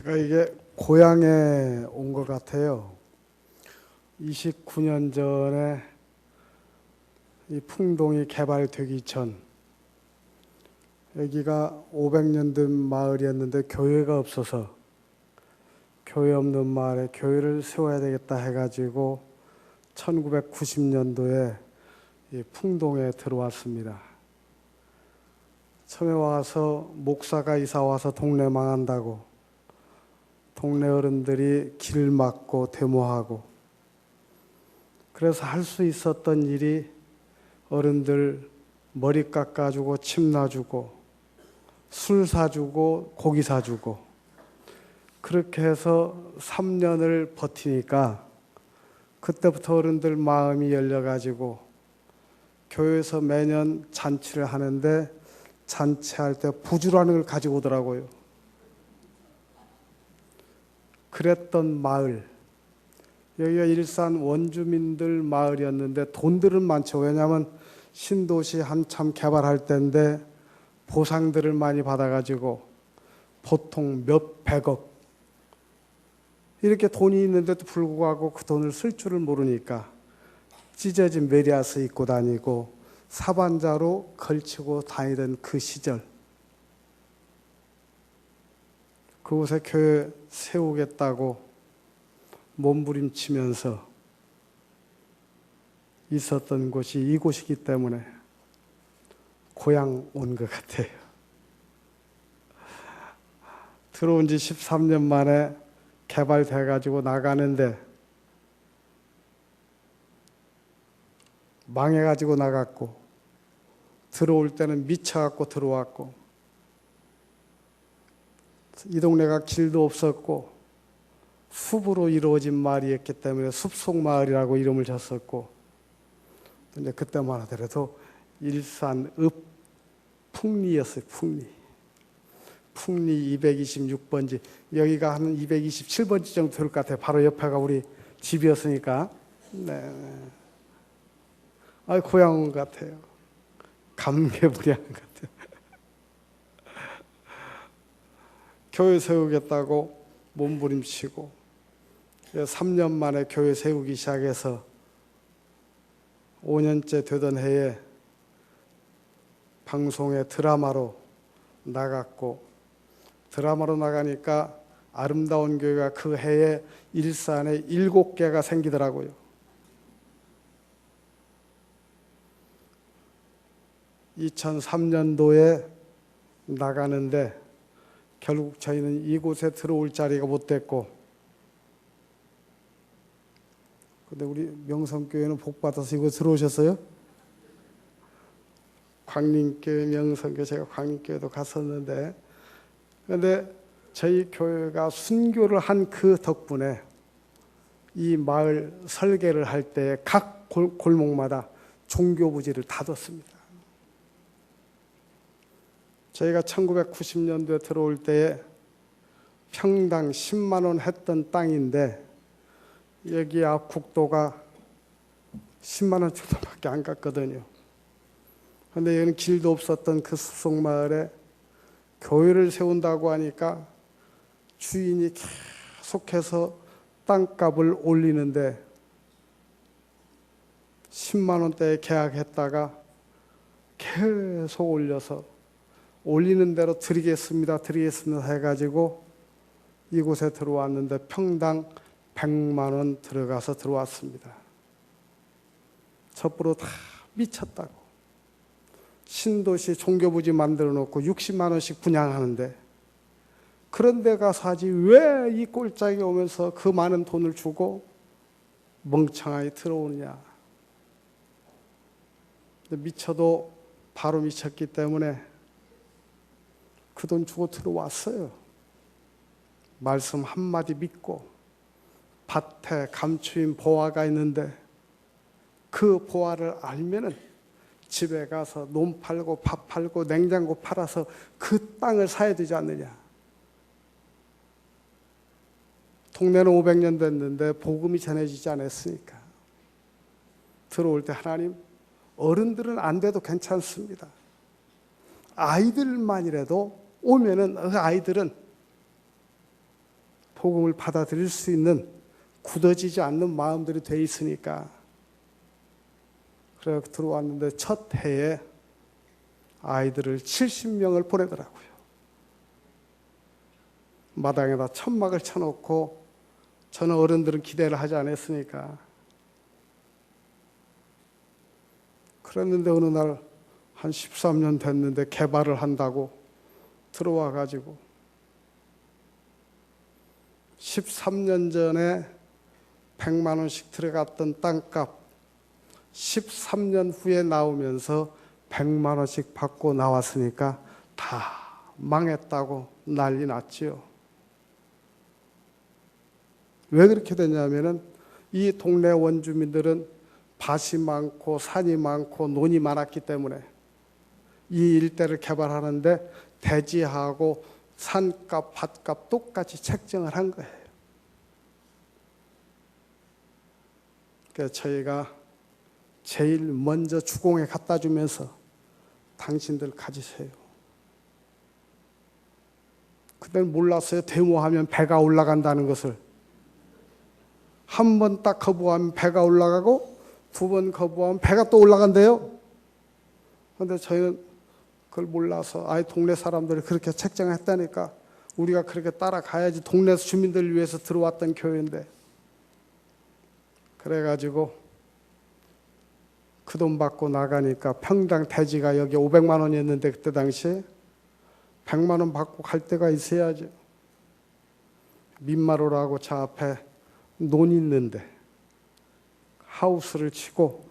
제가 이게 고향에 온 것 같아요. 29년 전에 이 풍동이 개발되기 전 여기가 500년 된 마을이었는데 교회가 없어서 교회 없는 마을에 교회를 세워야 되겠다 해가지고 1990년도에 이 풍동에 들어왔습니다. 처음에 와서 목사가 이사 와서 동네 망한다고 동네 어른들이 길 막고 데모하고, 그래서 할 수 있었던 일이 어른들 머리 깎아주고 침 놔주고 술 사주고 고기 사주고, 그렇게 해서 3년을 버티니까 그때부터 어른들 마음이 열려가지고 교회에서 매년 잔치를 하는데 잔치할 때 부주라는 걸 가지고 오더라고요. 그랬던 마을, 여기가 일산 원주민들 마을이었는데 돈들은 많죠. 왜냐하면 신도시 한참 개발할 때인데 보상들을 많이 받아가지고 보통 몇 백억 이렇게 돈이 있는데도 불구하고 그 돈을 쓸 줄을 모르니까 찢어진 메리아스 입고 다니고 사반자로 걸치고 다니던 그 시절, 그곳에 교회 세우겠다고 몸부림치면서 있었던 곳이 이곳이기 때문에 고향 온 것 같아요. 들어온 지 13년 만에 개발돼가지고 나가는데 망해가지고 나갔고, 들어올 때는 미쳐갖고 들어왔고, 이 동네가 길도 없었고 숲으로 이루어진 마을이었기 때문에 숲속마을이라고 이름을 졌었고, 근데 그때만 하더라도 일산읍 풍리였어요. 풍리 226번지, 여기가 한 227번지 정도 될 것 같아요. 바로 옆에가 우리 집이었으니까. 네. 고향 온 것 같아요. 감개무량한 것 같아요. 교회 세우겠다고 몸부림치고 3년 만에 교회 세우기 시작해서 5년째 되던 해에 방송에 드라마로 나갔고, 드라마로 나가니까 아름다운 교회가 그 해에 일산에 7개가 생기더라고요. (2003년도에) 나가는데 결국 저희는 이곳에 들어올 자리가 못 됐고, 근데 우리 명성교회는 복받아서 이곳 들어오셨어요? 광림교회, 명성교회, 제가 광림교회도 갔었는데, 근데 저희 교회가 순교를 한 그 덕분에 이 마을 설계를 할 때 각 골목마다 종교부지를 다 뒀습니다. 저희가 1990년도에 들어올 때에 평당 10만 원 했던 땅인데 여기 앞 국도가 10만 원 정도밖에 안 갔거든요. 그런데 여기는 길도 없었던 그 숲속마을에 교회를 세운다고 하니까 주인이 계속해서 땅값을 올리는데 10만 원대에 계약했다가 계속 올려서 올리는 대로 드리겠습니다 해가지고 이곳에 들어왔는데 평당 100만 원 들어가서 들어왔습니다. 첩보로 다 미쳤다고. 신도시 종교부지 만들어 놓고 60만 원씩 분양하는데 그런 데 가서 하지 왜 이 꼴짝이 오면서 그 많은 돈을 주고 멍청하게 들어오느냐. 근데 미쳐도 바로 미쳤기 때문에 그 돈 주고 들어왔어요. 말씀 한마디 믿고 밭에 감추인 보화가 있는데 그 보화를 알면은 집에 가서 논 팔고 밥 팔고 냉장고 팔아서 그 땅을 사야 되지 않느냐. 동네는 500년 됐는데 복음이 전해지지 않았으니까 들어올 때 하나님, 어른들은 안 돼도 괜찮습니다. 아이들만이라도 오면은 그 아이들은 복음을 받아들일 수 있는 굳어지지 않는 마음들이 돼 있으니까. 그래 들어왔는데 첫 해에 아이들을 70명을 보내더라고요. 마당에다 천막을 쳐놓고 저는 어른들은 기대를 하지 않았으니까. 그랬는데 어느 날 한 13년 됐는데 개발을 한다고 들어와 가지고 13년 전에 100만 원씩 들어갔던 땅값 13년 후에 나오면서 100만 원씩 받고 나왔으니까 다 망했다고 난리 났지요. 왜 그렇게 됐냐면은 이 동네 원주민들은 밭이 많고 산이 많고 논이 많았기 때문에 이 일대를 개발하는데 대지하고 산값, 밭값 똑같이 책정을 한 거예요. 그래서 저희가 제일 먼저 주공에 갖다 주면서 당신들 가지세요. 그때는 몰랐어요. 데모하면 배가 올라간다는 것을. 한 번 딱 거부하면 배가 올라가고 두 번 거부하면 배가 또 올라간대요. 그런데 저희는 그걸 몰라서 동네 사람들이 그렇게 책정했다니까 우리가 그렇게 따라가야지. 동네 주민들을 위해서 들어왔던 교회인데. 그래가지고 그 돈 받고 나가니까 평당 대지가 여기 500만 원이었는데 그때 당시에 100만 원 받고 갈 데가 있어야죠. 민마루라고 저 앞에 논 있는데 하우스를 치고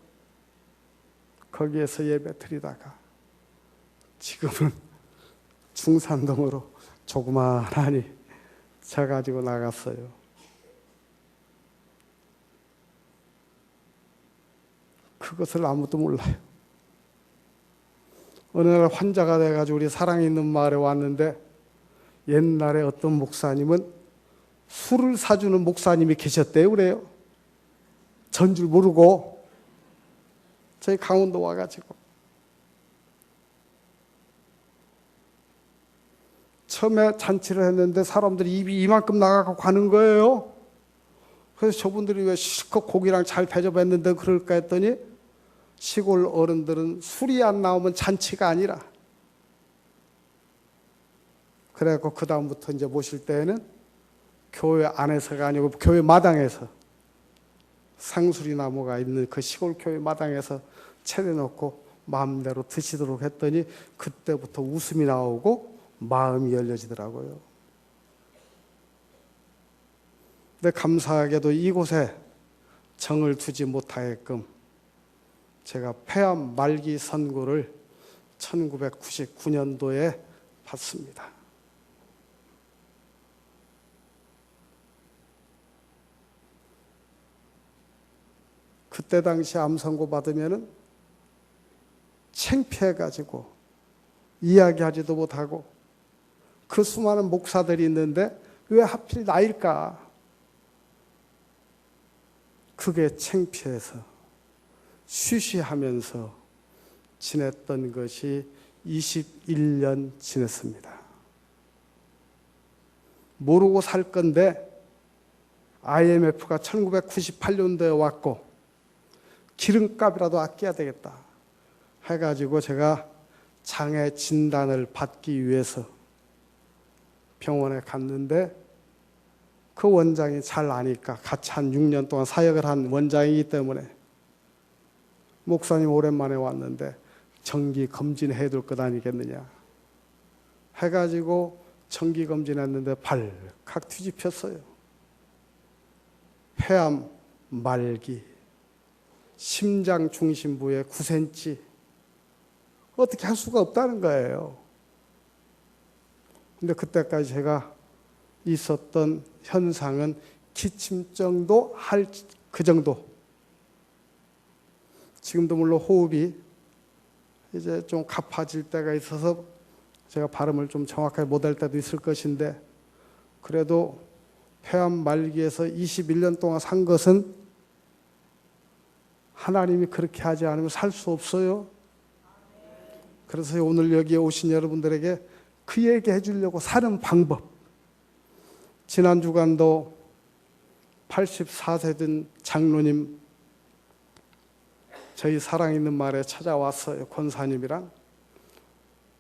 거기에서 예배 드리다가 지금은 중산동으로 조그마하니 차 가지고 나갔어요. 그것을 아무도 몰라요. 어느 날 환자가 돼가지고 우리 사랑이 있는 마을에 왔는데 옛날에 어떤 목사님은 술을 사주는 목사님이 계셨대요. 그래요. 전 줄 모르고 저희 강원도 와가지고 처음에 잔치를 했는데 사람들이 입이 이만큼 나가고 가는 거예요. 그래서 저분들이 왜 실컷 고기랑 잘 대접했는데 그럴까 했더니 시골 어른들은 술이 안 나오면 잔치가 아니라. 그래갖고 그 다음부터 이제 모실 때에는 교회 안에서가 아니고 교회 마당에서 상수리 나무가 있는 그 시골 교회 마당에서 차려놓고 마음대로 드시도록 했더니 그때부터 웃음이 나오고 마음이 열려지더라고요. 근데 감사하게도 이곳에 정을 두지 못하게끔 제가 폐암 말기 선고를 1999년도에 받습니다. 그때 당시 암 선고 받으면은 창피해가지고 이야기하지도 못하고 그 수많은 목사들이 있는데 왜 하필 나일까? 그게 창피해서 쉬쉬하면서 지냈던 것이 21년 지냈습니다. 모르고 살 건데 IMF가 1998년도에 왔고 기름값이라도 아껴야 되겠다 해가지고 제가 장애 진단을 받기 위해서 병원에 갔는데 그 원장이 잘 아니까 같이 한 6년 동안 사역을 한 원장이기 때문에 목사님 오랜만에 왔는데 정기 검진해 둘 것 아니겠느냐 해가지고 정기 검진했는데 발칵 뒤집혔어요. 폐암 말기, 심장 중심부에 9cm. 어떻게 할 수가 없다는 거예요. 근데 그때까지 제가 있었던 현상은 기침정도 할 그 정도. 지금도 물론 호흡이 이제 좀 가파질 때가 있어서 제가 발음을 좀 정확하게 못할 때도 있을 것인데 그래도 폐암 말기에서 21년 동안 산 것은 하나님이 그렇게 하지 않으면 살 수 없어요. 그래서 오늘 여기에 오신 여러분들에게 그 얘기 해주려고 사는 방법, 지난 주간도 84세 된 장로님 저희 사랑있는 마을에 찾아왔어요. 권사님이랑.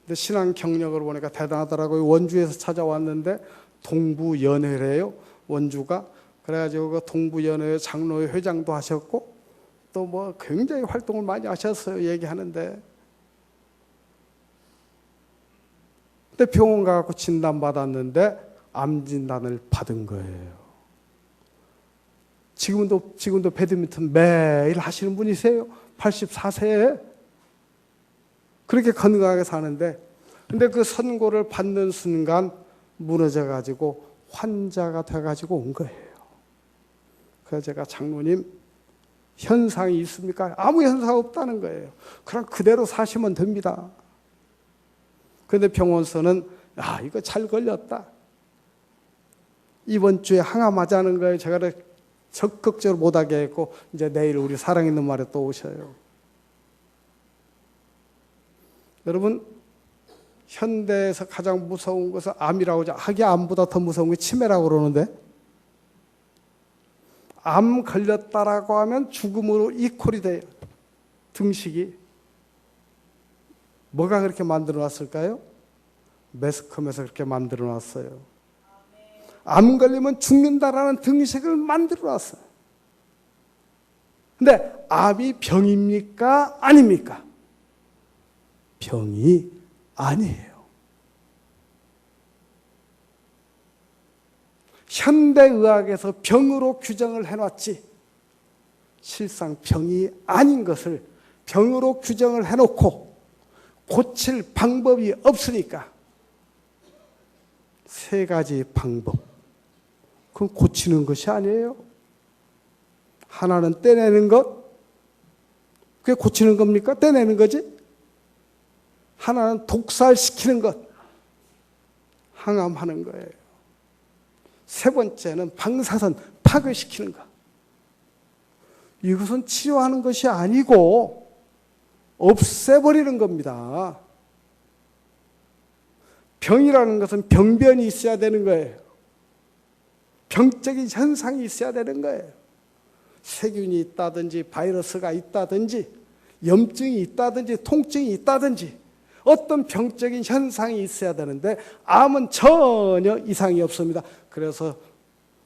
근데 신앙 경력을 보니까 대단하더라고요. 원주에서 찾아왔는데 동부연회래요. 원주가. 그래가지고 그 동부연회 장로회 회장도 하셨고 또 뭐 굉장히 활동을 많이 하셨어요. 얘기하는데. 근데 병원 가서 진단받았는데 암 진단을 받은 거예요. 지금도 배드민턴 매일 하시는 분이세요. 84세에. 그렇게 건강하게 사는데, 근데 그 선고를 받는 순간 무너져가지고 환자가 돼가지고 온 거예요. 그래서 제가 장로님, 현상이 있습니까? 아무 현상 없다는 거예요. 그럼 그대로 사시면 됩니다. 그런데 병원서는, 야, 이거 잘 걸렸다. 이번 주에 항암하자는 거예요. 제가 적극적으로 못하게 했고, 이제 내일 우리 사랑있는 말에 또 오셔요. 여러분, 현대에서 가장 무서운 것은 암이라고 하죠. 하기 암보다 더 무서운 게 치매라고 그러는데, 암 걸렸다라고 하면 죽음으로 이퀄이 돼요. 등식이. 뭐가 그렇게 만들어 놨을까요? 매스컴에서 그렇게 만들어 놨어요. 암 걸리면 죽는다라는 등식을 만들어 놨어요. 근데 암이 병입니까? 아닙니까? 병이 아니에요. 현대의학에서 병으로 규정을 해놨지 실상 병이 아닌 것을 병으로 규정을 해놓고 고칠 방법이 없으니까 세 가지 방법. 그건 고치는 것이 아니에요. 하나는 떼내는 것. 그게 고치는 겁니까? 떼내는 거지. 하나는 독살시키는 것. 항암하는 거예요. 세 번째는 방사선 파괴시키는 것. 이것은 치료하는 것이 아니고 없애버리는 겁니다. 병이라는 것은 병변이 있어야 되는 거예요. 병적인 현상이 있어야 되는 거예요. 세균이 있다든지 바이러스가 있다든지 염증이 있다든지 통증이 있다든지 어떤 병적인 현상이 있어야 되는데 암은 전혀 이상이 없습니다. 그래서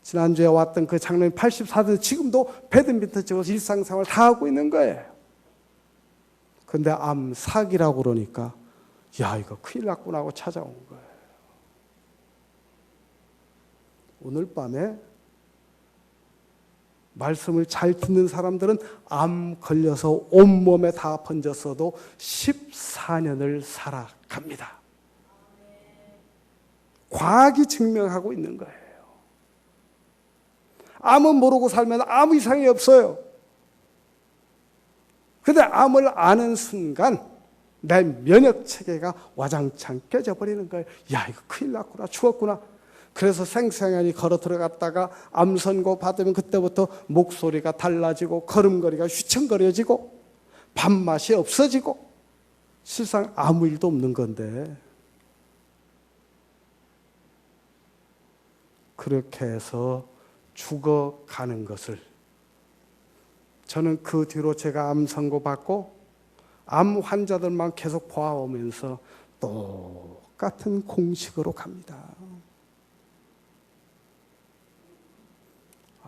지난주에 왔던 그 장로님 84세 지금도 배드민턴 치고서 일상생활 다 하고 있는 거예요. 그런데 암 사기라고 그러니까 야 이거 큰일 났구나 하고 찾아온 거예요. 오늘 밤에 말씀을 잘 듣는 사람들은 암 걸려서 온몸에 다 번졌어도 14년을 살아갑니다. 과학이 증명하고 있는 거예요. 암은 모르고 살면 아무 이상이 없어요. 그런데 암을 아는 순간 내 면역체계가 와장창 깨져버리는 거예요. 야 이거 큰일 났구나 죽었구나. 그래서 생생하게 걸어 들어갔다가 암 선고 받으면 그때부터 목소리가 달라지고 걸음걸이가 휘청거려지고 밥맛이 없어지고 실상 아무 일도 없는 건데 그렇게 해서 죽어가는 것을 저는 그 뒤로 제가 암 선고 받고 암 환자들만 계속 보아오면서 똑같은 공식으로 갑니다.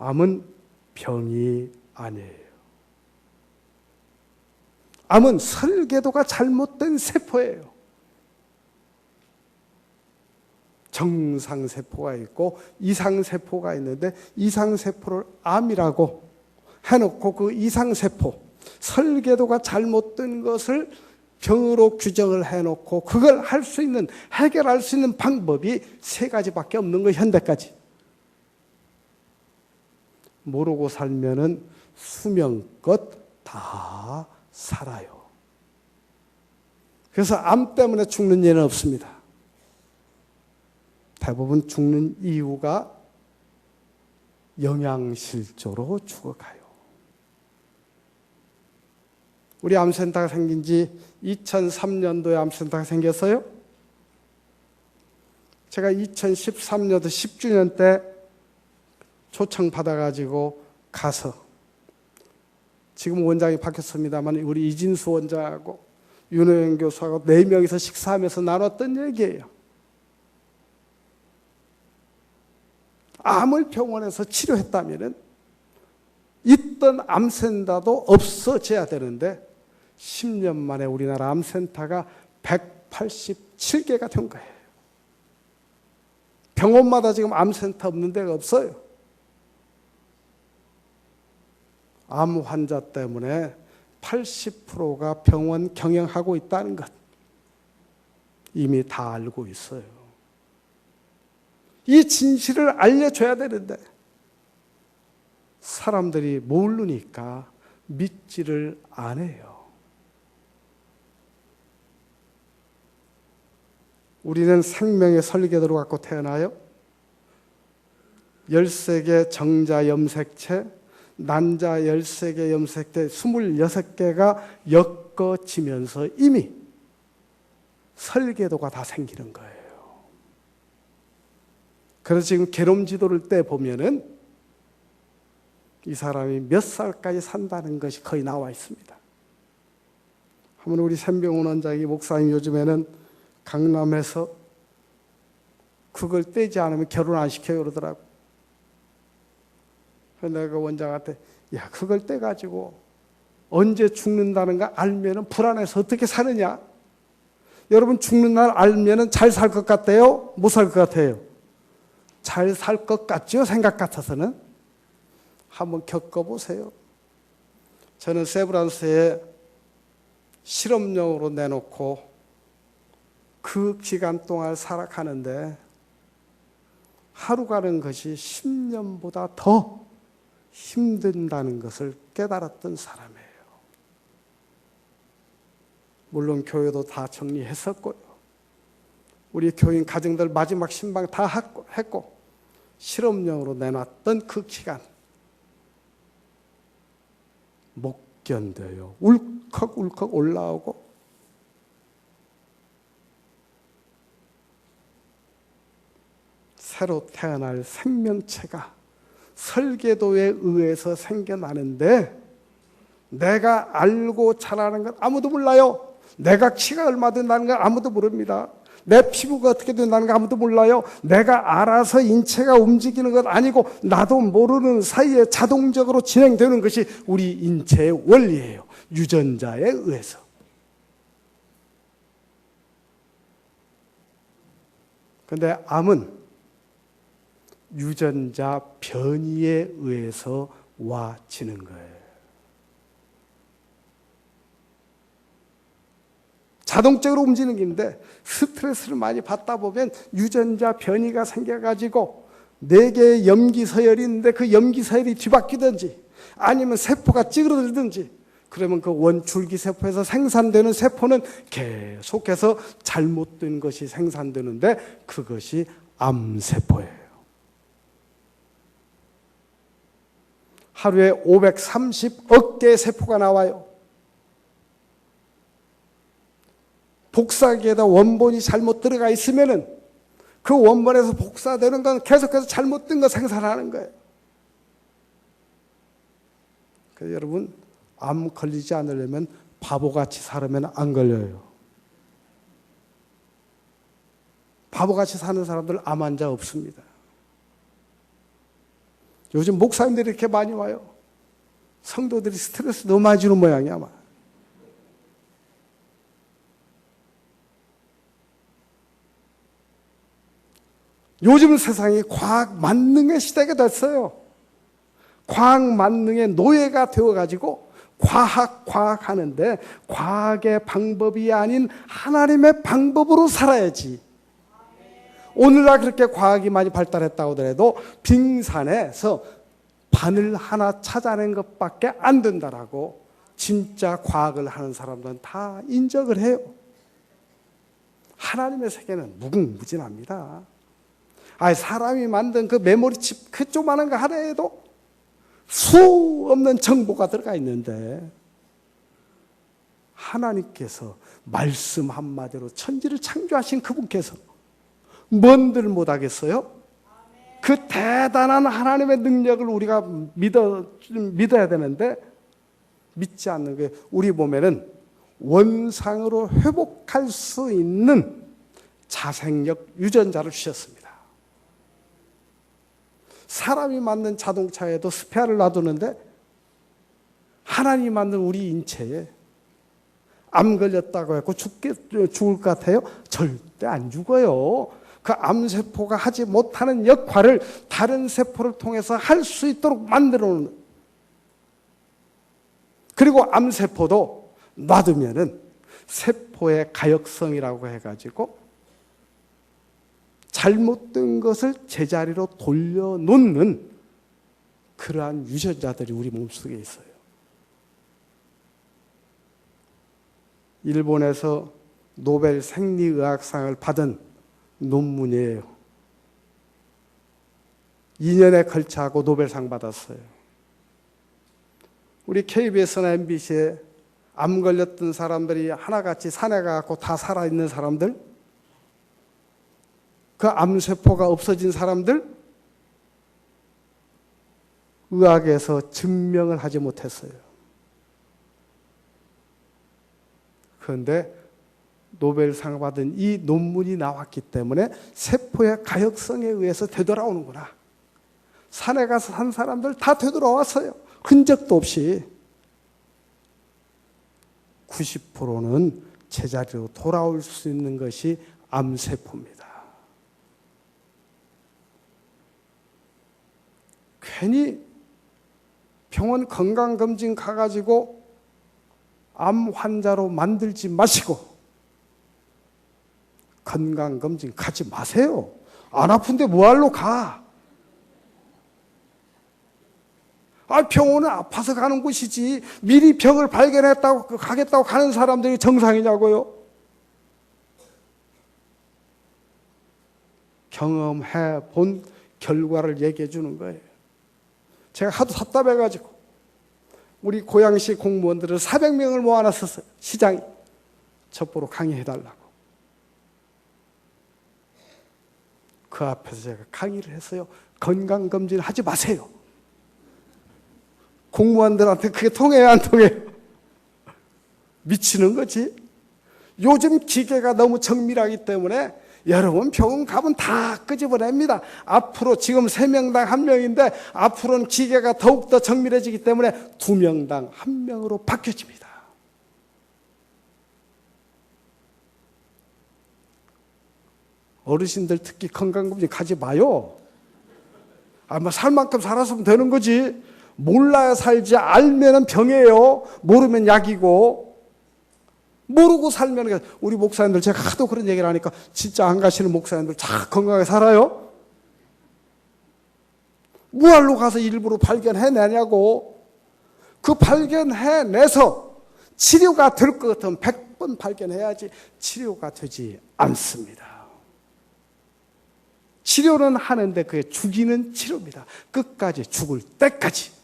암은 병이 아니에요. 암은 설계도가 잘못된 세포예요. 정상세포가 있고 이상세포가 있는데 이상세포를 암이라고 해놓고 그 이상세포, 설계도가 잘못된 것을 병으로 규정을 해놓고 그걸 할 수 있는, 해결할 수 있는 방법이 세 가지밖에 없는 거예요, 현대까지. 모르고 살면은 수명껏 다 살아요. 그래서 암 때문에 죽는 예는 없습니다. 대부분 죽는 이유가 영양실조로 죽어가요. 우리 암센터가 생긴 지 2003년도에 암센터가 생겼어요. 제가 2013년도 10주년 때 초청받아가지고 가서, 지금 원장이 바뀌었습니다만 우리 이진수 원장하고 윤호영 교수하고 4명이서 식사하면서 나눴던 얘기예요. 암을 병원에서 치료했다면 있던 암센터도 없어져야 되는데 10년 만에 우리나라 암센터가 187개가 된 거예요. 병원마다 지금 암센터 없는 데가 없어요. 암 환자 때문에 80%가 병원 경영하고 있다는 것 이미 다 알고 있어요. 이 진실을 알려줘야 되는데 사람들이 모르니까 믿지를 않아요. 우리는 생명의 설계도를 갖고 태어나요. 13개 정자 염색체, 난자 13개 염색체 26개가 엮어지면서 이미 설계도가 다 생기는 거예요. 그래서 지금 게놈 지도를 떼보면은 이 사람이 몇 살까지 산다는 것이 거의 나와 있습니다. 한번 우리 샘병훈 원장이 목사님 요즘에는 강남에서 그걸 떼지 않으면 결혼 안 시켜요 그러더라고. 그래서 내가 원장한테 야 그걸 떼가지고 언제 죽는다는 거 알면은 불안해서 어떻게 사느냐. 여러분 죽는 날 알면은 잘 살 것 같아요? 못 살 것 같아요? 잘 살 것 같죠? 생각 같아서는. 한번 겪어보세요. 저는 세브란스에 실험용으로 내놓고 그 기간 동안 살아가는데 하루 가는 것이 10년보다 더 힘든다는 것을 깨달았던 사람이에요. 물론 교회도 다 정리했었고요. 우리 교인 가정들 마지막 신방 다 했고 실험용으로 내놨던 그 기간 못 견뎌요. 울컥울컥 올라오고 새로 태어날 생명체가 설계도에 의해서 생겨나는데 내가 알고 자라는 건 아무도 몰라요. 내가 키가 얼마 된다는 건 아무도 모릅니다. 내 피부가 어떻게 된다는 거 아무도 몰라요. 내가 알아서 인체가 움직이는 건 아니고 나도 모르는 사이에 자동적으로 진행되는 것이 우리 인체의 원리예요. 유전자에 의해서. 그런데 암은 유전자 변이에 의해서 와지는 거예요. 자동적으로 움직이는 건데 스트레스를 많이 받다 보면 유전자 변이가 생겨가지고 4개의 염기 서열이 있는데 그 염기 서열이 뒤바뀌든지 아니면 세포가 찌그러들든지 그러면 그 원줄기 세포에서 생산되는 세포는 계속해서 잘못된 것이 생산되는데 그것이 암세포예요. 하루에 530억 개의 세포가 나와요. 복사기에다 원본이 잘못 들어가 있으면은 그 원본에서 복사되는 건 계속해서 잘못된 거 생산하는 거예요. 그래서 여러분, 암 걸리지 않으려면 바보같이 살면 안 걸려요. 바보같이 사는 사람들 암 환자 없습니다. 요즘 목사님들이 이렇게 많이 와요. 성도들이 스트레스 너무 많이 주는 모양이야, 아마. 요즘 세상이 과학 만능의 시대가 됐어요. 과학 만능의 노예가 되어가지고 과학 하는데 과학의 방법이 아닌 하나님의 방법으로 살아야지. 오늘날 그렇게 과학이 많이 발달했다고 하더라도 빙산에서 바늘 하나 찾아낸 것밖에 안 된다라고 진짜 과학을 하는 사람들은 다 인정을 해요. 하나님의 세계는 무궁무진합니다. 사람이 만든 그 메모리칩 그 조그마한 거 하나에도 수 없는 정보가 들어가 있는데 하나님께서 말씀 한마디로 천지를 창조하신 그분께서 뭔들 못하겠어요? 그 대단한 하나님의 능력을 우리가 믿어야 되는데 믿지 않는 게, 우리 몸에는 원상으로 회복할 수 있는 자생력 유전자를 주셨습니다. 사람이 만든 자동차에도 스페어를 놔두는데 하나님이 만든 우리 인체에 암 걸렸다고 해서 죽을 것 같아요? 절대 안 죽어요. 그 암세포가 하지 못하는 역할을 다른 세포를 통해서 할 수 있도록 만들어 놓는. 그리고 암세포도 놔두면은 세포의 가역성이라고 해가지고 잘못된 것을 제자리로 돌려놓는 그러한 유전자들이 우리 몸속에 있어요. 일본에서 노벨 생리의학상을 받은 논문이에요. 2년에 걸쳐하고 노벨상 받았어요. 우리 KBS나 MBC에 암 걸렸던 사람들이 하나같이 산에 가고 다 살아있는 사람들, 그 암세포가 없어진 사람들, 의학에서 증명을 하지 못했어요. 그런데 노벨상 받은 이 논문이 나왔기 때문에 세포의 가역성에 의해서 되돌아오는구나. 산에 가서 산 사람들 다 되돌아왔어요. 흔적도 없이. 90%는 제자리로 돌아올 수 있는 것이 암세포입니다. 괜히 병원 건강검진 가가지고 암 환자로 만들지 마시고 건강검진 가지 마세요. 안 아픈데 뭐하러 가? 병원은 아파서 가는 곳이지 미리 병을 발견했다고 가겠다고 가는 사람들이 정상이냐고요? 경험해 본 결과를 얘기해 주는 거예요. 제가 하도 답답해가지고 우리 고양시 공무원들을 400명을 모아놨었어요. 시장이 첩보로 강의해달라고. 그 앞에서 제가 강의를 했어요. 건강검진 하지 마세요. 공무원들한테 그게 통해요, 안 통해요? 미치는 거지. 요즘 기계가 너무 정밀하기 때문에 여러분 병원 가면 다 끄집어냅니다. 앞으로 지금 3명당 1명인데 앞으로는 기계가 더욱더 정밀해지기 때문에 2명당 1명으로 바뀌어집니다. 어르신들 특히 건강검진 가지 마요. 살 만큼 살았으면 되는 거지. 몰라야 살지, 알면은 병이에요. 모르면 약이고. 모르고 살면, 우리 목사님들 제가 하도 그런 얘기를 하니까 진짜 안 가시는 목사님들 다 건강하게 살아요? 무알로 가서 일부러 발견해내냐고. 그 발견해내서 치료가 될 것 같으면 100번 발견해야지 치료가 되지 않습니다. 치료는 하는데 그게 죽이는 치료입니다. 끝까지 죽을 때까지.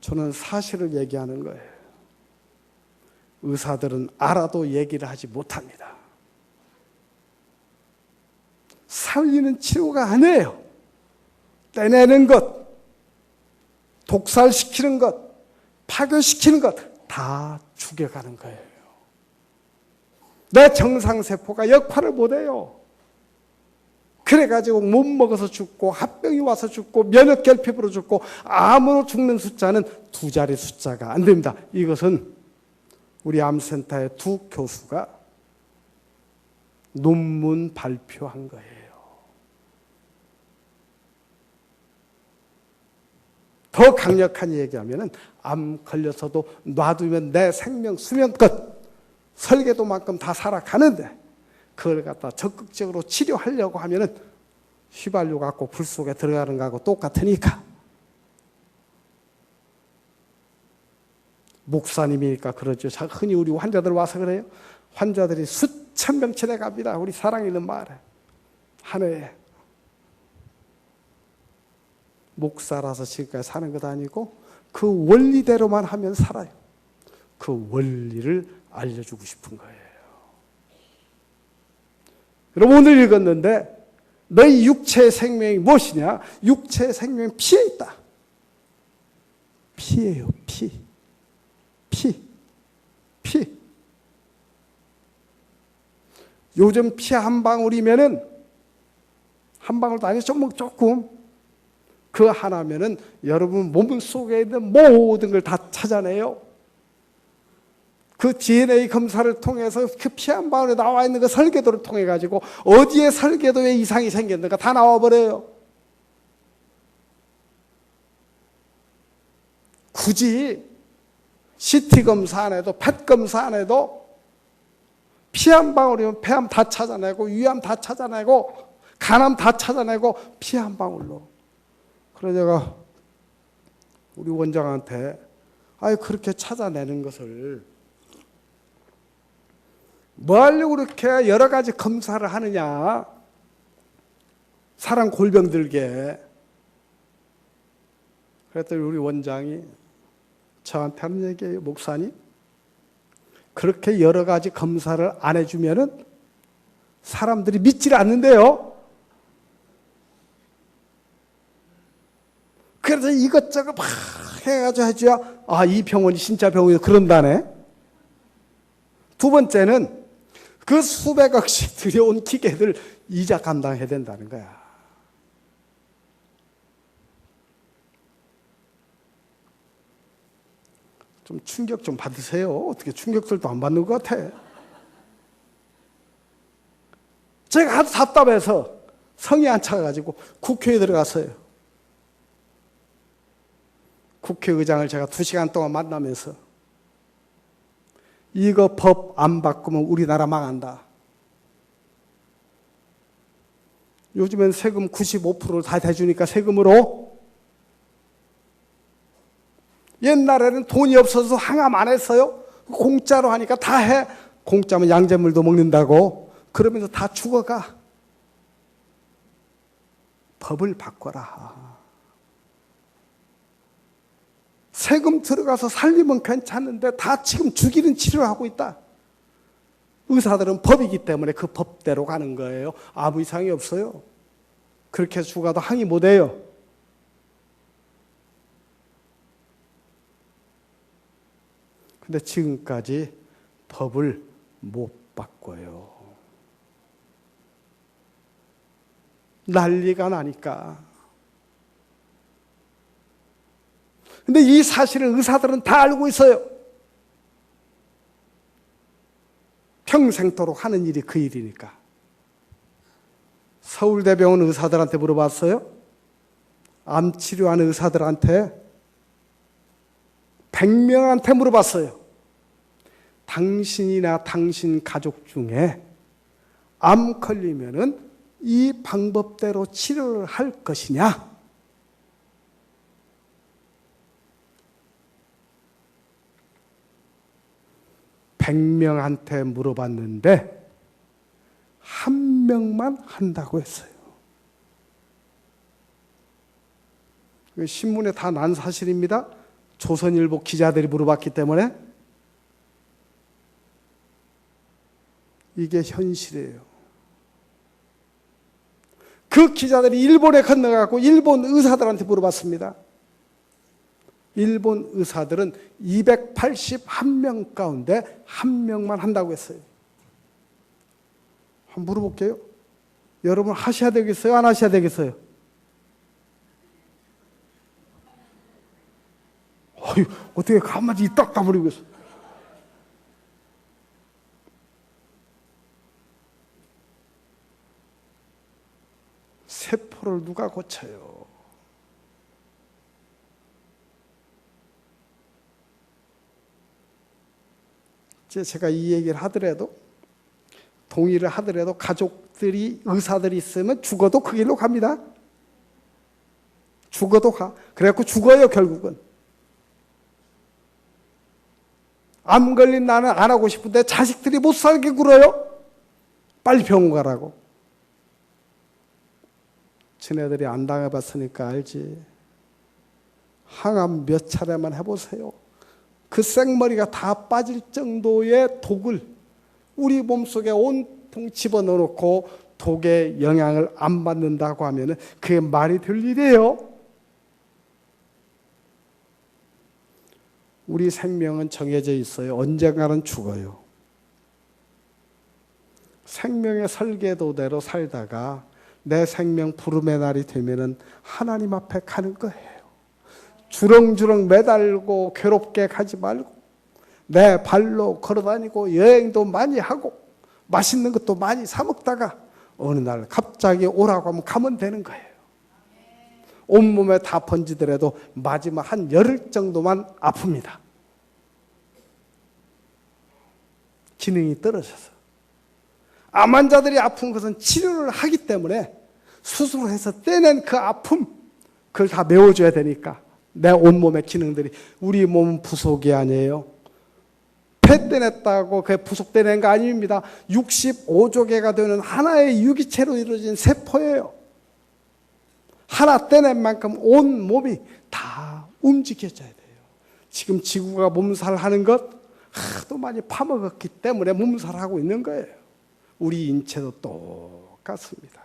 저는 사실을 얘기하는 거예요. 의사들은 알아도 얘기를 하지 못합니다. 살리는 치료가 아니에요. 떼내는 것, 독살시키는 것, 파괴시키는 것 다 죽여가는 거예요. 내 정상세포가 역할을 못해요. 그래가지고 못 먹어서 죽고 합병이 와서 죽고 면역결핍으로 죽고 암으로 죽는 숫자는 2자리 숫자가 안 됩니다. 이것은 우리 암센터의 2 교수가 논문 발표한 거예요. 더 강력한 얘기하면은 암 걸려서도 놔두면 내 생명 수명껏 설계도만큼 다 살아가는데 그걸 갖다 적극적으로 치료하려고 하면은 휘발유 갖고 불 속에 들어가는 거하고 똑같으니까. 목사님이니까 그러죠. 흔히 우리 환자들 와서 그래요. 환자들이 수천 명치내 갑니다. 우리 사랑 있는 마을에. 한 해에. 목사라서 지금까지 사는 것도 아니고 그 원리대로만 하면 살아요. 그 그 원리를 알려주고 싶은 거예요. 여러분 오늘 읽었는데 너희 육체의 생명이 무엇이냐? 육체의 생명은 피에 있다. 피예요. 피. 요즘 피 한 방울이면은 한 방울도 아니고 조금 그 하나면은 여러분 몸 속에 있는 모든 걸 다 찾아내요. 그 DNA 검사를 통해서 그 피 한 방울에 나와 있는 그 설계도를 통해 가지고 어디에 설계도에 이상이 생겼는가 다 나와 버려요. 굳이 CT 검사 안 해도 펫 검사 안 해도 피 한 방울이면 폐암 다 찾아내고 위암 다 찾아내고 간암 다 찾아내고 피 한 방울로. 그래서 제가 우리 원장한테 그렇게 찾아내는 것을 뭐 하려고 그렇게 여러 가지 검사를 하느냐. 사람 골병 들게. 그랬더니 우리 원장이 저한테 하는 얘기예요. 목사님, 그렇게 여러 가지 검사를 안 해주면은 사람들이 믿질 않는데요. 그래서 이것저것 막 해가지고 해줘야 이 병원이 진짜 병원이 그런다네. 두 번째는 그 수백억씩 들여온 기계들 이자 감당해야 된다는 거야. 좀 충격 좀 받으세요. 어떻게 충격들도 안 받는 것 같아. 제가 하도 답답해서 성이 안 차가지고 국회에 들어갔어요. 국회의장을 제가 2시간 동안 만나면서 이거 법 안 바꾸면 우리나라 망한다. 요즘엔 세금 95%를 다 대주니까 세금으로. 옛날에는 돈이 없어서 항암 안 했어요. 공짜로 하니까 다 해. 공짜면 양잿물도 먹는다고. 그러면서 다 죽어가. 법을 바꿔라. 세금 들어가서 살리면 괜찮은데 다 지금 죽이는 치료를 하고 있다. 의사들은 법이기 때문에 그 법대로 가는 거예요. 아무 이상이 없어요. 그렇게 죽어도 항의 못 해요. 근데 지금까지 법을 못 바꿔요. 난리가 나니까. 근데 이 사실을 의사들은 다 알고 있어요. 평생토록 하는 일이 그 일이니까. 서울대병원 의사들한테 물어봤어요. 암 치료하는 의사들한테 100명한테 물어봤어요. 당신이나 당신 가족 중에 암 걸리면은 이 방법대로 치료를 할 것이냐? (100명한테) 물어봤는데 한 명만 한다고 했어요. 신문에 다 난 사실입니다. 조선일보 기자들이 물어봤기 때문에. 이게 현실이에요. 그 기자들이 일본에 건너가고 일본 의사들한테 물어봤습니다. 일본 의사들은 281명 가운데 한 명만 한다고 했어요. 한번 물어볼게요. 여러분 하셔야 되겠어요? 안 하셔야 되겠어요? 어떻게 가만히 딱 가버리고 있어. 세포를 누가 고쳐요? 제가 이 얘기를 하더라도, 동의를 하더라도 가족들이, 의사들이 있으면 죽어도 그 길로 갑니다. 죽어도 가. 그래갖고 죽어요, 결국은. 암 걸린 나는 안 하고 싶은데 자식들이 못 살게 굴어요. 빨리 병원 가라고. 지네들이 안 당해봤으니까 알지. 항암 몇 차례만 해보세요. 그 생머리가 다 빠질 정도의 독을 우리 몸속에 온통 집어넣어놓고 독의 영향을 안 받는다고 하면 그게 말이 될 일이에요. 우리 생명은 정해져 있어요. 언젠가는 죽어요. 생명의 설계도대로 살다가 내 생명 부름의 날이 되면은 하나님 앞에 가는 거예요. 주렁주렁 매달고 괴롭게 가지 말고 내 발로 걸어다니고 여행도 많이 하고 맛있는 것도 많이 사 먹다가 어느 날 갑자기 오라고 하면 가면 되는 거예요. 온몸에 다 번지더라도 마지막 한 열흘 정도만 아픕니다. 기능이 떨어져서. 암 환자들이 아픈 것은 치료를 하기 때문에 수술을 해서 떼낸 그 아픔, 그걸 다 메워줘야 되니까 내 온몸의 기능들이. 우리 몸은 부속이 아니에요. 폐 떼냈다고 그게 부속 떼낸 거 아닙니다. 65조 개가 되는 하나의 유기체로 이루어진 세포예요. 하나 떼낸 만큼 온 몸이 다 움직여져야 돼요. 지금 지구가 몸살하는 것 하도 많이 파먹었기 때문에 몸살하고 있는 거예요. 우리 인체도 똑같습니다.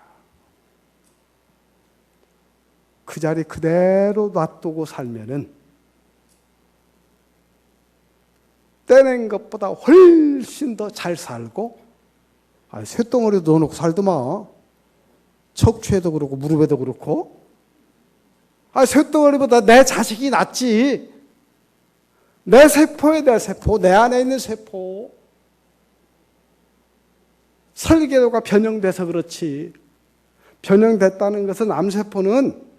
그 자리 그대로 놔두고 살면은 떼낸 것보다 훨씬 더 잘 살고, 쇳덩어리도 넣어놓고 살더만. 척추에도 그렇고 무릎에도 그렇고. 쇳덩어리보다 내 자식이 낫지. 내 세포에 내 세포, 내 안에 있는 세포. 설계도가 변형돼서 그렇지. 변형됐다는 것은 암세포는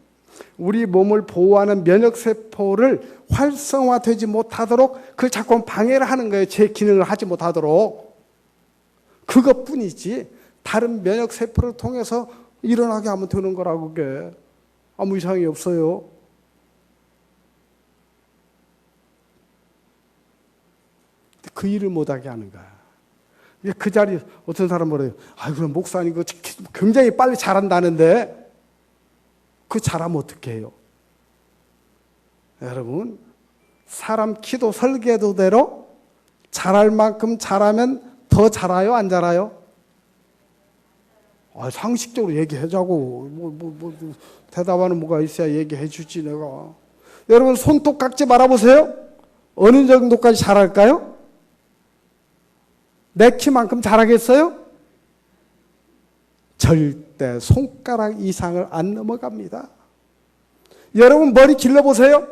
우리 몸을 보호하는 면역세포를 활성화되지 못하도록 그걸 자꾸 방해를 하는 거예요. 제 기능을 하지 못하도록. 그것뿐이지 다른 면역세포를 통해서 일어나게 하면 되는 거라고. 그게 아무 이상이 없어요. 그 일을 못하게 하는 거야. 그 자리 어떤 사람 뭐래요? 그럼 목사님 그거 굉장히 빨리 잘한다는데 그 잘하면 어떻게 해요? 여러분, 사람 기도 설계도대로 잘할 만큼 잘하면 더 잘해요? 안 잘해요? 상식적으로 얘기하자고. 대답하는 뭐가 있어야 얘기해 주지 내가. 여러분 손톱 깎지 말아보세요. 어느 정도까지 잘할까요? 내 키만큼 잘하겠어요? 절대 손가락 이상을 안 넘어갑니다. 여러분 머리 길러보세요.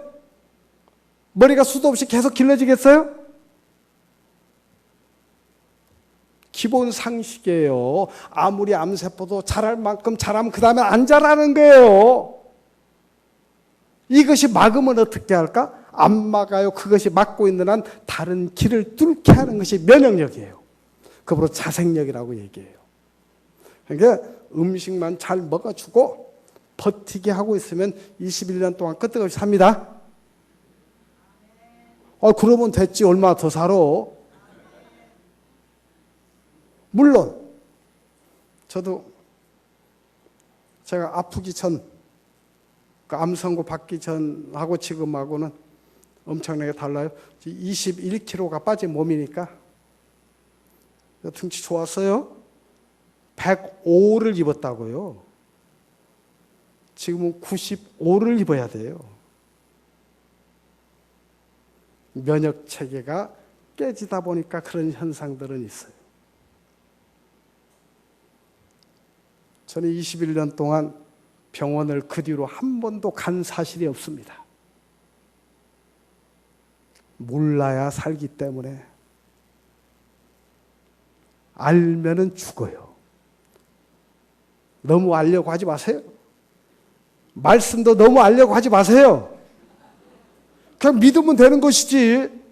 머리가 수도 없이 계속 길러지겠어요? 기본 상식이에요. 아무리 암세포도 자랄 만큼 자라면 그 다음에 안 자라는 거예요. 이것이 막으면 어떻게 할까? 안 막아요. 그것이 막고 있는 한 다른 길을 뚫게 하는 것이 면역력이에요. 그거로 자생력이라고 얘기해요. 그러니까 음식만 잘 먹어주고 버티게 하고 있으면 21년 동안 끄떡없이 삽니다. 그러면 됐지. 얼마나 더 살아. 물론 저도 제가 아프기 전, 그 암 선고 받기 전하고 지금하고는 엄청나게 달라요. 21kg가 빠진 몸이니까 등치 좋았어요. 105를 입었다고요. 지금은 95를 입어야 돼요. 면역 체계가 깨지다 보니까 그런 현상들은 있어요. 저는 21년 동안 병원을 그 뒤로 한 번도 간 사실이 없습니다. 몰라야 살기 때문에. 알면은 죽어요. 너무 알려고 하지 마세요. 말씀도 너무 알려고 하지 마세요. 그냥 믿으면 되는 것이지.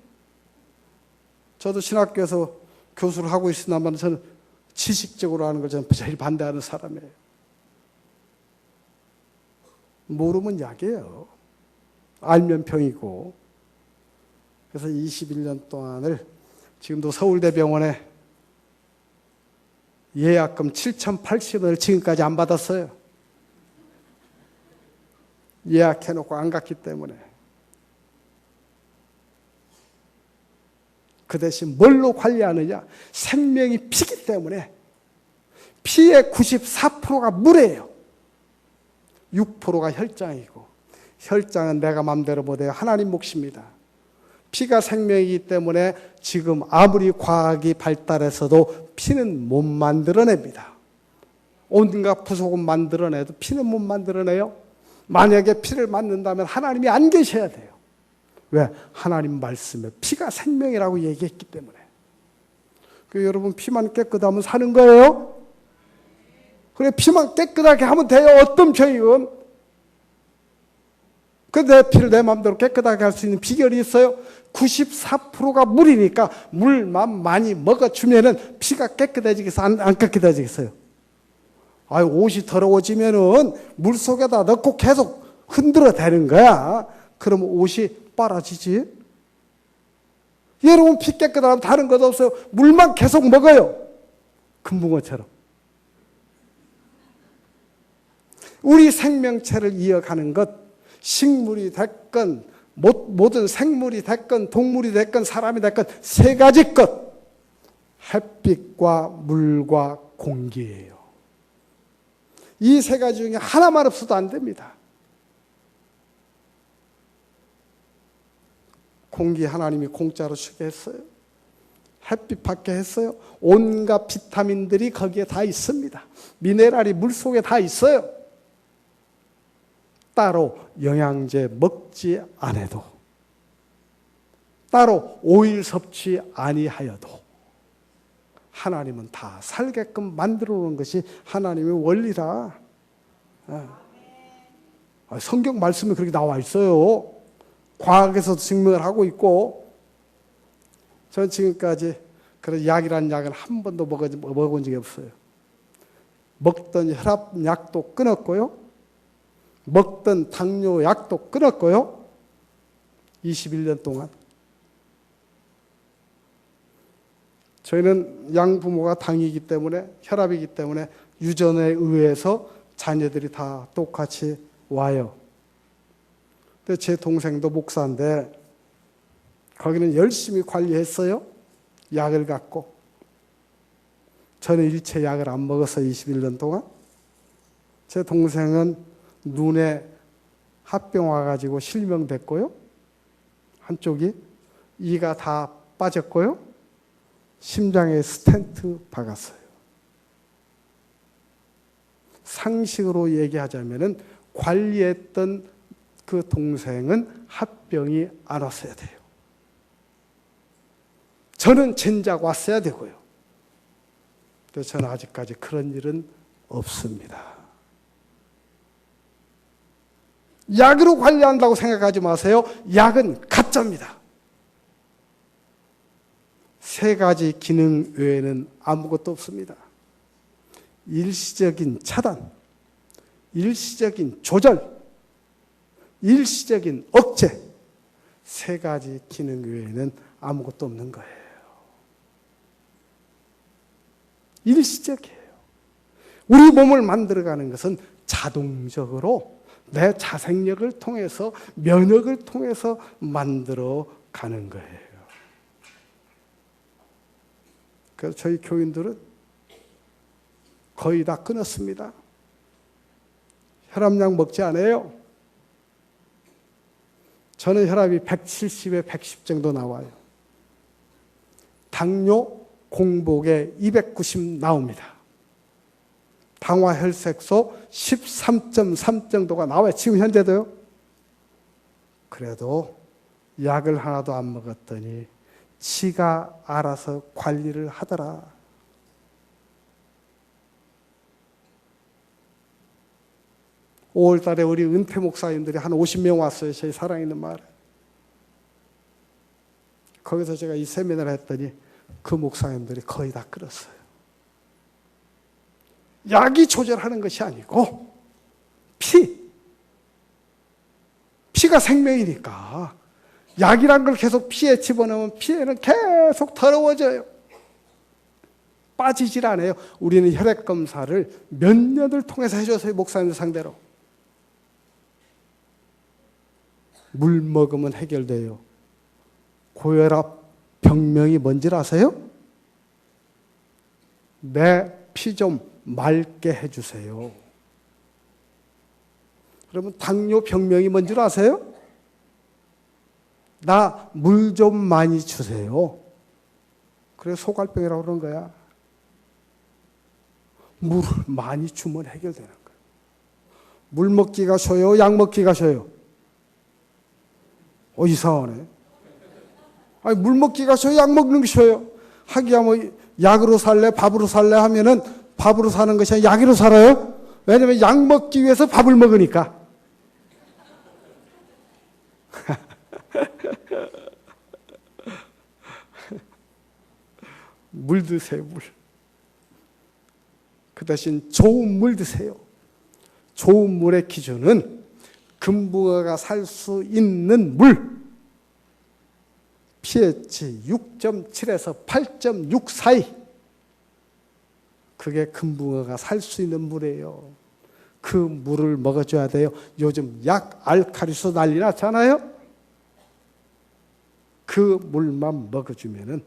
저도 신학교에서 교수를 하고 있으나만 저는 지식적으로 하는 걸 저는 제일 반대하는 사람이에요. 모르면 약이에요. 알면 병이고. 그래서 21년 동안을 지금도 서울대병원에 예약금 7,080원을 지금까지 안 받았어요. 예약해놓고 안 갔기 때문에. 그 대신 뭘로 관리하느냐? 생명이 피기 때문에 피의 94%가 물이에요. 6%가 혈장이고, 혈장은 내가 마음대로 못해요. 하나님 몫입니다. 피가 생명이기 때문에 지금 아무리 과학이 발달해서도 피는 못 만들어냅니다. 온갖 부속은 만들어내도 피는 못 만들어내요. 만약에 피를 만든다면 하나님이 안 계셔야 돼요. 왜? 하나님 말씀에 피가 생명이라고 얘기했기 때문에. 여러분, 피만 깨끗하면 사는 거예요? 그래, 피만 깨끗하게 하면 돼요. 어떤 병이건. 내 피를 내 마음대로 깨끗하게 할 수 있는 비결이 있어요. 94%가 물이니까 물만 많이 먹어주면은 피가 깨끗해지겠어요? 안 깨끗해지겠어요? 옷이 더러워지면은 물 속에다 넣고 계속 흔들어 대는 거야. 그러면 옷이 빨아지지. 여러분, 피 깨끗하면 다른 것도 없어요. 물만 계속 먹어요. 금붕어처럼. 우리 생명체를 이어가는 것, 식물이 됐건 모든 생물이 됐건 동물이 됐건 사람이 됐건 세 가지 것, 햇빛과 물과 공기예요. 이 세 가지 중에 하나만 없어도 안 됩니다. 공기 하나님이 공짜로 주게 했어요. 햇빛 받게 했어요. 온갖 비타민들이 거기에 다 있습니다. 미네랄이 물속에 다 있어요. 따로 영양제 먹지 않아도, 따로 오일 섭취 아니하여도 하나님은 다 살게끔 만들어 놓은 것이 하나님의 원리라. 성경 말씀이 그렇게 나와 있어요. 과학에서도 증명을 하고 있고. 저는 지금까지 그런 약이라는 약을 한 번도 먹어본 적이 없어요. 먹던 혈압약도 끊었고요. 먹던 당뇨약도 끊었고요. 21년 동안. 저희는 양부모가 당이기 때문에, 혈압이기 때문에 유전에 의해서 자녀들이 다 똑같이 와요. 근데 제 동생도 목사인데 거기는 열심히 관리했어요. 약을 갖고. 저는 일체 약을 안 먹었어요. 21년 동안. 제 동생은 눈에 합병 와가지고 실명됐고요. 한쪽이. 이가 다 빠졌고요. 심장에 스텐트 박았어요. 상식으로 얘기하자면은 관리했던 그 동생은 합병이 안 왔어야 돼요. 저는 진작 왔어야 되고요. 근데 저는 아직까지 그런 일은 없습니다. 약으로 관리한다고 생각하지 마세요. 약은 가짜입니다. 세 가지 기능 외에는 아무것도 없습니다. 일시적인 차단, 일시적인 조절, 일시적인 억제, 세 가지 기능 외에는 아무것도 없는 거예요. 일시적이에요. 우리 몸을 만들어가는 것은 자동적으로 내 자생력을 통해서, 면역을 통해서 만들어가는 거예요. 그래서 저희 교인들은 거의 다 끊었습니다. 혈압약 먹지 않아요. 저는 혈압이 170에 110 정도 나와요. 당뇨 공복에 290 나옵니다. 당화혈색소 13.3 정도가 나와요. 지금 현재도요. 그래도 약을 하나도 안 먹었더니 지가 알아서 관리를 하더라. (5월 달에) 우리 은퇴 목사님들이 한 50명 왔어요. 저희 사랑있는 마을에. 거기서 제가 이 세미나를 했더니 그 목사님들이 거의 다 끊었어요. 약이 조절하는 것이 아니고 피가 생명이니까 약이란 걸 계속 피에 집어넣으면 피에는 계속 더러워져요. 빠지질 않아요. 우리는 혈액검사를 몇 년을 통해서 해줘서요. 목사님들 상대로. 물 먹으면 해결돼요. 고혈압, 병명이 뭔지 아세요? 내 피 좀 맑게 해주세요. 그러면 당뇨 병명이 뭔지 아세요? 나 물 좀 많이 주세요. 그래 소갈병이라고 그러는 거야. 물을 많이 주면 해결되는 거야. 물 먹기가 쉬워요? 약 먹기가 쉬워요? 이상하네. 아니, 물 먹기가 쉬워요? 약 먹는 게 쉬워요? 하기야 뭐 약으로 살래? 밥으로 살래? 하면은 밥으로 사는 것이 아니라 약으로 살아요? 왜냐면 약 먹기 위해서 밥을 먹으니까. 물 드세요, 물. 그 대신 좋은 물 드세요. 좋은 물의 기준은 금붕어가 살 수 있는 물. pH 6.7에서 8.6 사이. 그게 금붕어가 살 수 있는 물이에요. 그 물을 먹어줘야 돼요. 요즘 약 알칼리수 난리 났잖아요. 그 물만 먹어주면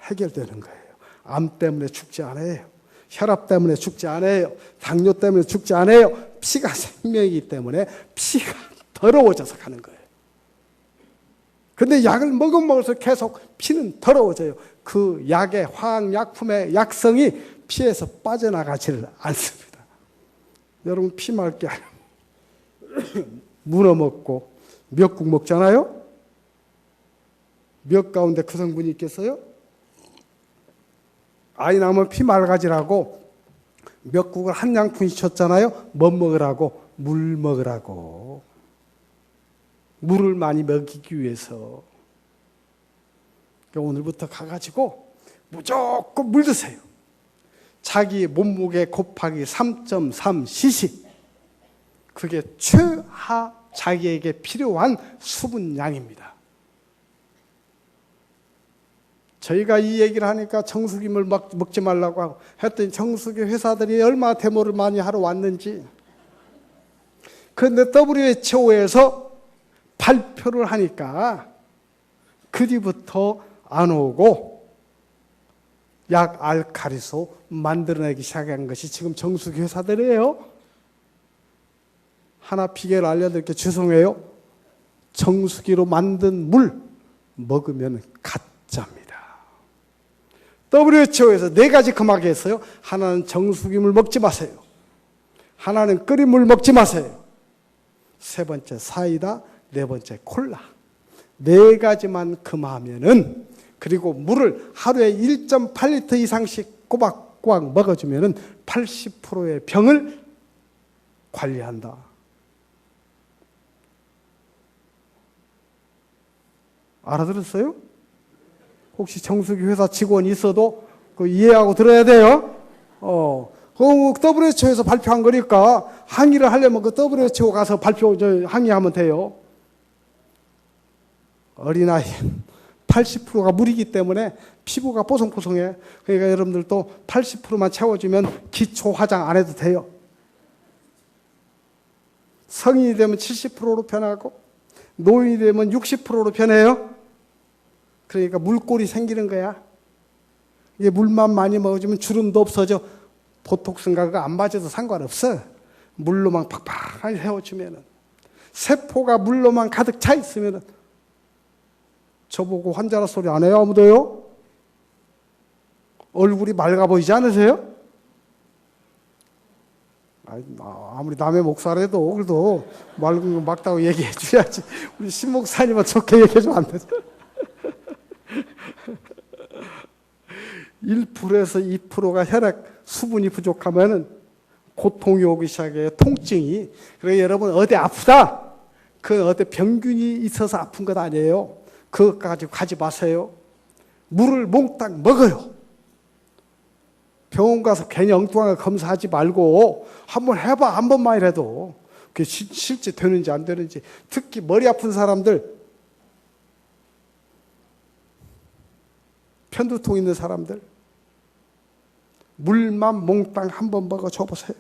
해결되는 거예요. 암 때문에 죽지 않아요. 혈압 때문에 죽지 않아요. 당뇨 때문에 죽지 않아요. 피가 생명이기 때문에 피가 더러워져서 가는 거예요. 근데 약을 먹어서 계속 피는 더러워져요. 그 약의 화학약품의 약성이 피에서 빠져나가지를 않습니다. 여러분 피 맑게 하려면 문어 먹고 미역국 먹잖아요. 미역 가운데 그 성분이 있겠어요? 아이 낳으면 피 맑아지라고 미역국을 한 양푼씩 줬잖아요. 뭐 먹으라고? 물 먹으라고. 물을 많이 먹이기 위해서. 그러니까 오늘부터 가가지고 무조건 물 드세요. 자기 몸무게 곱하기 3.3cc. 그게 최하 자기에게 필요한 수분량입니다. 저희가 이 얘기를 하니까 정수기물 먹지 말라고 하고 했더니 정수기 회사들이 얼마나 데모를 많이 하러 왔는지. 그런데 WHO에서 발표를 하니까 그 뒤부터 안 오고 약 알칼리수 만들어내기 시작한 것이 지금 정수기 회사들이에요. 하나 비결 알려드릴게요. 죄송해요. 정수기로 만든 물 먹으면 가짜입니다. WHO에서 4가지 금하게 했어요. 하나는 정수기물 먹지 마세요. 하나는 끓인 물 먹지 마세요. 세 번째 사이다, 네 번째 콜라. 4가지만 금하면은, 그리고 물을 하루에 1.8리터 이상씩 꼬박꼬박 먹어주면은 80%의 병을 관리한다. 알아들었어요? 혹시 정수기 회사 직원이 있어도 그 이해하고 들어야 돼요. WHO에서 발표한 거니까 항의를 하려면 그 WHO 가서 항의하면 돼요. 어린아이 80%가 물이기 때문에 피부가 뽀송뽀송해. 그러니까 여러분들도 80%만 채워주면 기초 화장 안 해도 돼요. 성인이 되면 70%로 변하고 노인이 되면 60%로 변해요. 그러니까 물골이 생기는 거야. 이게 물만 많이 먹어주면 주름도 없어져. 보톡스인가 그거 안 맞아도 상관없어. 물로만 팍팍하게 헤워주면은. 세포가 물로만 가득 차 있으면은. 저보고 환자라 소리 안 해요, 아무도요? 얼굴이 맑아 보이지 않으세요? 아무리 남의 목사라도 그래도 맑은 거 막다고 얘기해 줘야지. 우리 신 목사님은 좋게 얘기해 주면 안 되죠. 1%에서 2%가 혈액 수분이 부족하면은 고통이 오기 시작해요. 통증이. 그래서 여러분 어디 아프다? 그 어디 병균이 있어서 아픈 것 아니에요. 그것까지 가지 마세요. 물을 몽땅 먹어요. 병원 가서 괜히 엉뚱하게 검사하지 말고 한번 해봐. 한 번만이라도. 그게 실제 되는지 안 되는지. 특히 머리 아픈 사람들, 편두통 있는 사람들, 물만 몽땅 한 번 먹어줘 보세요.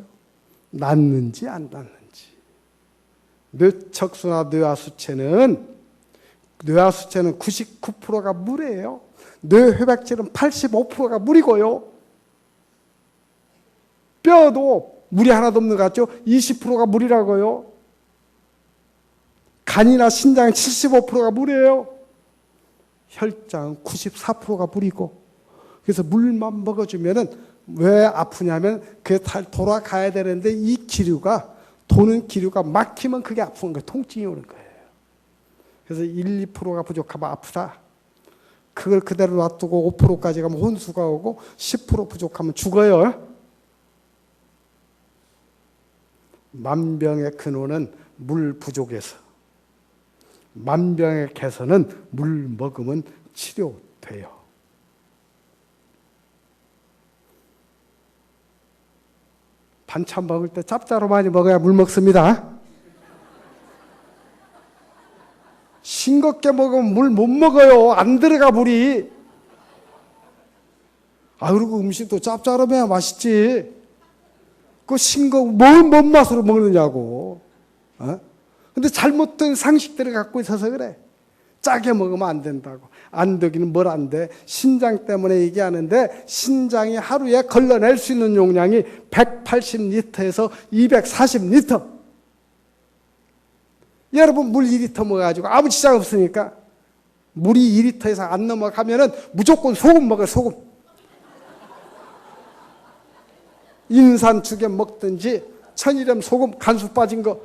낫는지 안 낫는지. 뇌척수나 뇌하수체는 뇌하수체는 99%가 물이에요. 뇌회백질은 85%가 물이고요. 뼈도 물이 하나도 없는 것 같죠? 20%가 물이라고요. 간이나 신장은 75%가 물이에요. 혈장은 94%가 물이고. 그래서 물만 먹어주면은 왜 아프냐면 그게 돌아가야 되는데 이 기류가 도는 기류가 막히면 그게 아픈 거예요. 통증이 오는 거예요. 그래서 1, 2%가 부족하면 아프다. 그걸 그대로 놔두고 5%까지 가면 혼수가 오고 10% 부족하면 죽어요. 만병의 근원은 물 부족에서, 만병의 개선은 물 먹으면 치료돼요. 반찬 먹을 때 짭짤로 많이 먹어야 물 먹습니다. 싱겁게 먹으면 물 못 먹어요. 안 들어가 물이. 그리고 음식도 짭짤하면 맛있지. 그 싱거운 뭔 맛으로 먹느냐고. 근데 잘못된 상식들을 갖고 있어서 그래. 짜게 먹으면 안 된다고. 안 되기는 뭘 안 돼. 신장 때문에 얘기하는데 신장이 하루에 걸러낼 수 있는 용량이 180리터에서 240리터. 여러분 물 2리터 먹어가지고 아무 지장 없으니까 물이 2리터에서 안 넘어가면은 무조건 소금 먹어요. 소금. 인산죽에 먹든지 천일염 소금 간수 빠진 거.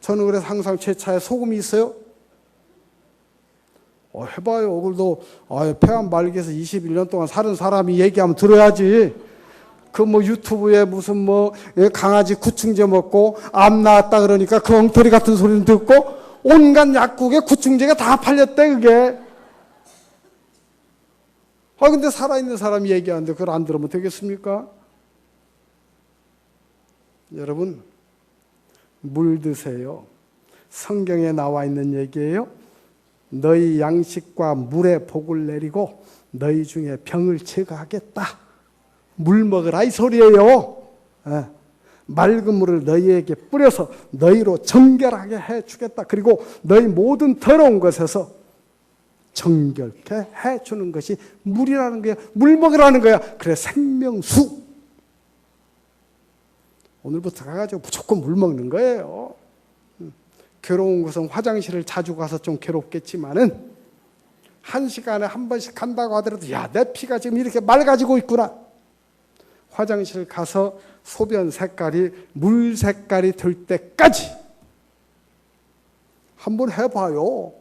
저는 그래서 항상 제 차에 소금이 있어요. 해봐요. 그래도 폐암 말기에서 21년 동안 사는 사람이 얘기하면 들어야지. 그 유튜브에 무슨 강아지 구충제 먹고 암 나았다 그러니까 그 엉터리 같은 소리는 듣고 온갖 약국에 구충제가 다 팔렸대 그게. 근데 살아있는 사람이 얘기하는데 그걸 안 들으면 되겠습니까? 여러분 물 드세요. 성경에 나와 있는 얘기예요. 너희 양식과 물에 복을 내리고 너희 중에 병을 제거하겠다. 물 먹으라 이 소리예요. 맑은 물을 너희에게 뿌려서 너희로 정결하게 해주겠다. 그리고 너희 모든 더러운 것에서 정결케 해주는 것이 물이라는 거야. 물 먹으라는 거야. 그래 생명수. 오늘부터 가가지고 무조건 물 먹는 거예요. 괴로운 것은 화장실을 자주 가서 좀 괴롭겠지만은 1시간에 한 번씩 간다고 하더라도 내 피가 지금 이렇게 맑아지고 있구나. 화장실 가서 소변 색깔이 물 색깔이 될 때까지 한번 해봐요.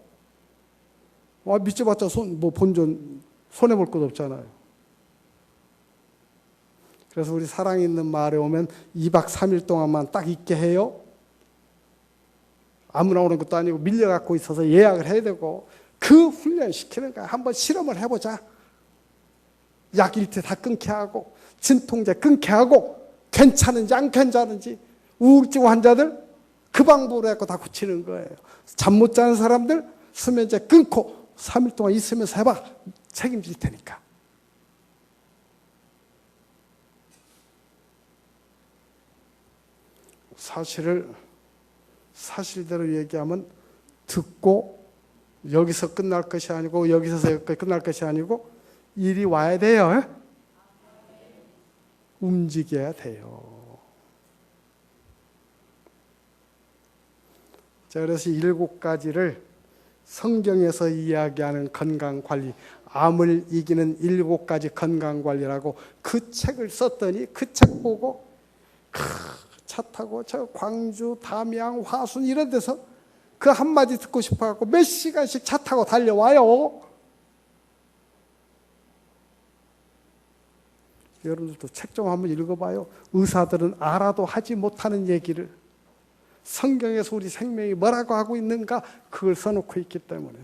믿어봤자 본전 손해볼 것 없잖아요. 그래서 우리 사랑 있는 마을에 오면 2박 3일 동안만 딱 있게 해요. 아무나 오는 것도 아니고 밀려갖고 있어서 예약을 해야 되고 그 훈련시키는 거야. 한번 실험을 해보자. 약 일태 다 끊게 하고 진통제 끊게 하고 괜찮은지 안 괜찮은지 우울증 환자들 그 방법으로 해서 다 고치는 거예요. 잠 못 자는 사람들 수면제 끊고 3일 동안 있으면서 해봐. 책임질 테니까. 사실대로 얘기하면 듣고 여기서 끝날 것이 아니고 여기서 여기까지 끝날 것이 아니고 일이 와야 돼요. 움직여야 돼요. 자, 그래서 7가지를 성경에서 이야기하는 건강관리, 암을 이기는 7가지 건강관리라고 그 책을 썼더니 그 책 보고 차 타고 저 광주, 담양, 화순 이런 데서 그 한마디 듣고 싶어갖고 몇 시간씩 차 타고 달려와요. 여러분들도 책 좀 한번 읽어봐요. 의사들은 알아도 하지 못하는 얘기를 성경에서 우리 생명이 뭐라고 하고 있는가 그걸 써놓고 있기 때문에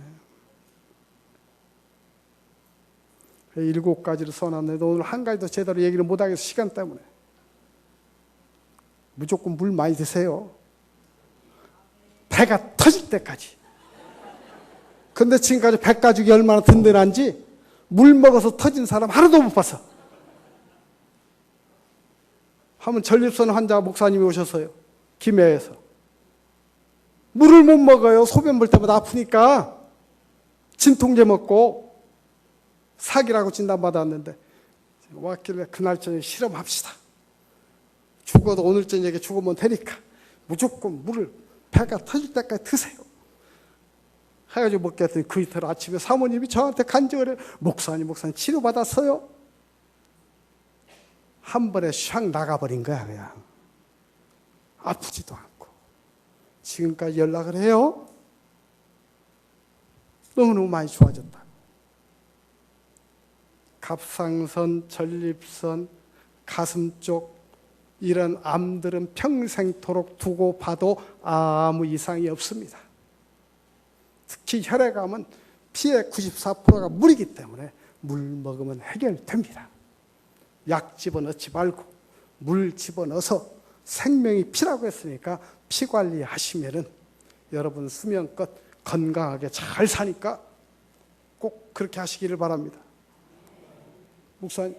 7가지를 써놨는데 오늘 한 가지도 제대로 얘기를 못하겠어. 시간 때문에. 무조건 물 많이 드세요. 배가 터질 때까지. 근데 지금까지 배 가죽이 얼마나 든든한지 물 먹어서 터진 사람 하나도 못 봤어. 한번 전립선 환자 목사님이 오셨어요. 김해에서. 물을 못 먹어요. 소변 볼 때마다 아프니까. 진통제 먹고 사기라고 진단받았는데 왔길래 그날 저녁에 실험합시다. 죽어도 오늘 저녁에 죽으면 되니까 무조건 물을 배가 터질 때까지 드세요. 해가지고 먹게 했더니 그 이틀 아침에 사모님이 저한테 간증을 해요. 목사님 치료받았어요. 한 번에 샥 나가버린 거야. 그냥 아프지도 않고. 지금까지 연락을 해요. 너무너무 많이 좋아졌다. 갑상선, 전립선, 가슴 쪽 이런 암들은 평생토록 두고 봐도 아무 이상이 없습니다. 특히 혈액암은 피의 94%가 물이기 때문에 물 먹으면 해결됩니다. 약 집어넣지 말고 물 집어넣어서 생명이 피라고 했으니까 피 관리하시면은 여러분 수명껏 건강하게 잘 사니까 꼭 그렇게 하시기를 바랍니다. 목사님.